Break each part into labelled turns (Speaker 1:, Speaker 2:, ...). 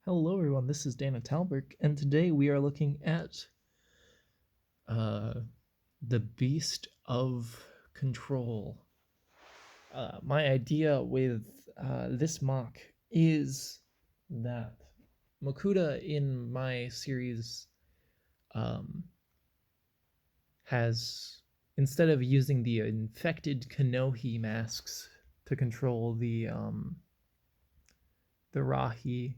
Speaker 1: Hello, everyone. This is Dana Talberg, and today we are looking at uh, the Beast of Control. My idea with this mock is that Makuta in my series um, has, instead of using the infected Kanohi masks to control the Rahi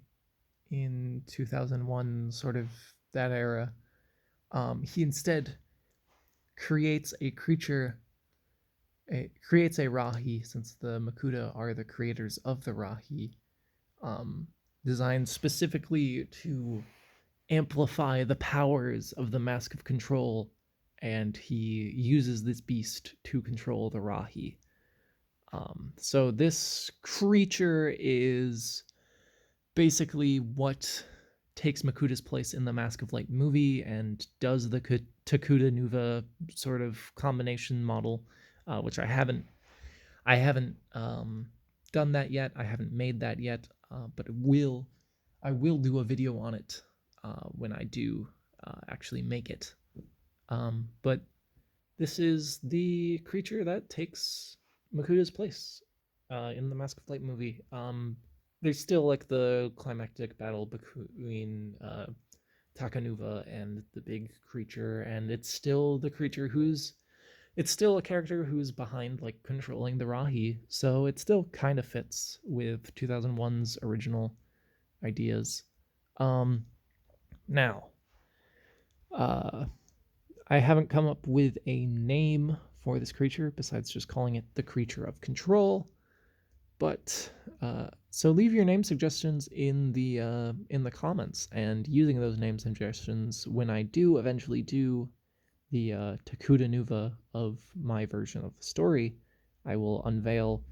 Speaker 1: in 2001, sort of that era, he instead creates a creature, creates a Rahi, since the Makuta are the creators of the Rahi, um, designed specifically to amplify the powers of the Mask of Control, and he uses this beast to control the Rahi. So this creature is basically what takes Makuta's place in the Mask of Light movie and does the Takuta Nuva sort of combination model, which I haven't done that yet. I haven't made that yet, but I will do a video on it when I do actually make it. But this is the creature that takes Makuta's place in the Mask of Light movie. There's still like the climactic battle between Takanuva and the big creature, and it's still the creature who's it's still a character who's behind like controlling the Rahi, so it still kind of fits with 2001's original ideas. Um, Now, uh, I haven't come up with a name for this creature besides just calling it the creature of control. But so leave your name suggestions in the comments, and using those name suggestions when I do eventually do the Takuta Nuva of my version of the story, I will unveil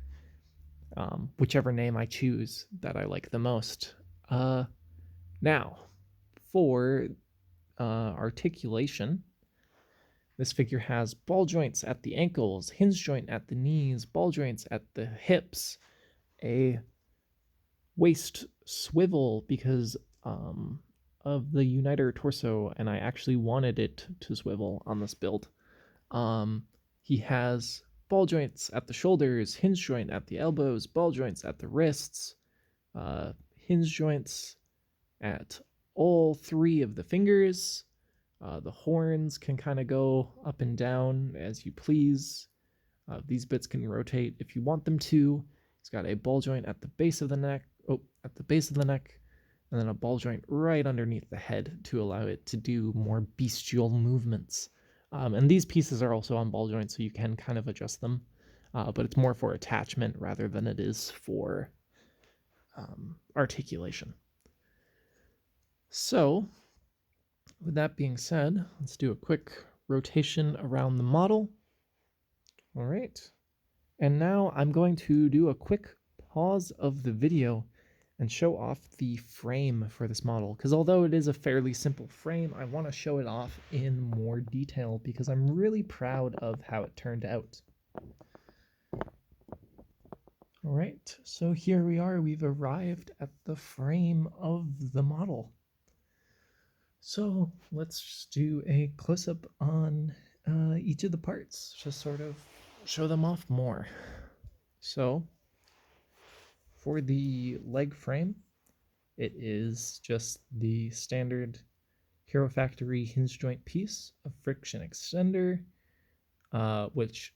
Speaker 1: whichever name I choose that I like the most. Now, for articulation, this figure has ball joints at the ankles, hinge joint at the knees, ball joints at the hips, a waist swivel because of the Uniter torso, and I actually wanted it to swivel on this build. He has ball joints at the shoulders, hinge joint at the elbows, ball joints at the wrists, hinge joints at all three of the fingers. The horns can kind of go up and down as you please. These bits can rotate if you want them to. He's got a ball joint at the base of the neck, and then a ball joint right underneath the head to allow it to do more bestial movements. And these pieces are also on ball joints, so you can kind of adjust them, but it's more for attachment rather than it is for articulation. So, with that being said, let's do a quick rotation around the model. All right. And now I'm going to do a quick pause of the video and show off the frame for this model, because although it is a fairly simple frame, I want to show it off in more detail because I'm really proud of how it turned out. All right, so here we are. We've arrived at the frame of the model. So let's just do a close-up on each of the parts, just sort of show them off more. So for the leg frame, it is just the standard Hero Factory hinge joint piece, a friction extender, which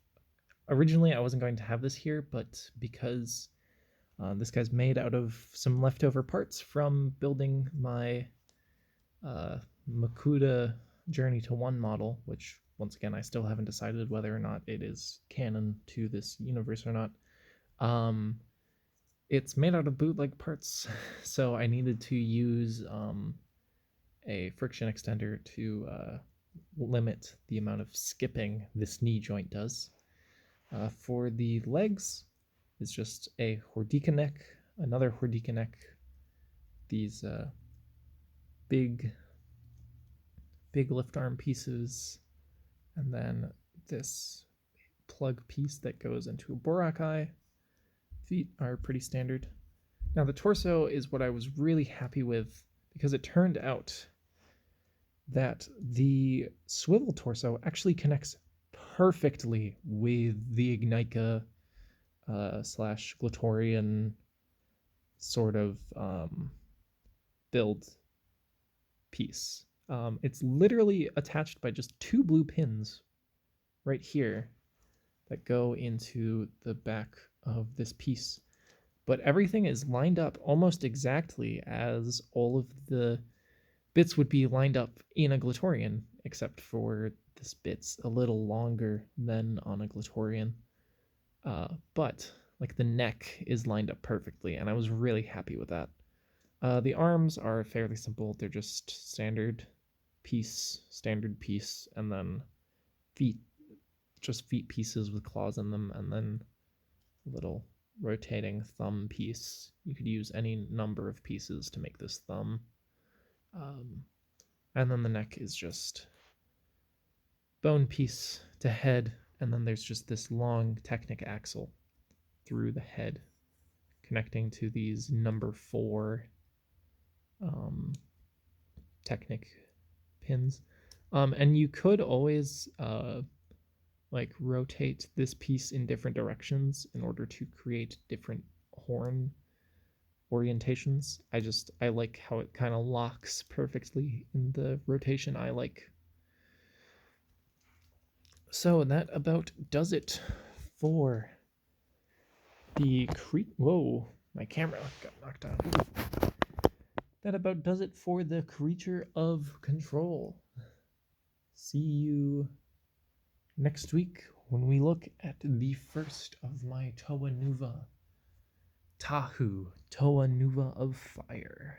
Speaker 1: originally I wasn't going to have this here, but because this guy's made out of some leftover parts from building my Makuta Journey to One model, which once again I still haven't decided whether or not it is canon to this universe or not. It's made out of bootleg parts, so I needed to use a friction extender to limit the amount of skipping this knee joint does. For the legs, it's just a Hordika neck, another Hordika neck, these big lift arm pieces, and then this plug piece that goes into a Borak eye. Feet are pretty standard. Now the torso is what I was really happy with because it turned out that the swivel torso actually connects perfectly with the Ignika slash Glatorian sort of build piece. It's literally attached by just 2 blue pins right here that go into the back of this piece. But everything is lined up almost exactly as all of the bits would be lined up in a Glatorian, except for this bit's a little longer than on a Glatorian. But like the neck is lined up perfectly, and I was really happy with that. The arms are fairly simple. They're just standard piece, and then feet, just feet pieces with claws in them, and then a little rotating thumb piece. You could use any number of pieces to make this thumb. And then the neck is just bone piece to head, and then there's just this long Technic axle through the head, connecting to these number 4 Technic pins. And you could always like rotate this piece in different directions in order to create different horn orientations. I like how it kind of locks perfectly in the rotation I like. So that about does it for the whoa, my camera got knocked down. That about does it for the Creature of Control. See you next week when we look at the first of my Toa Nuva, Tahu, Toa Nuva of Fire.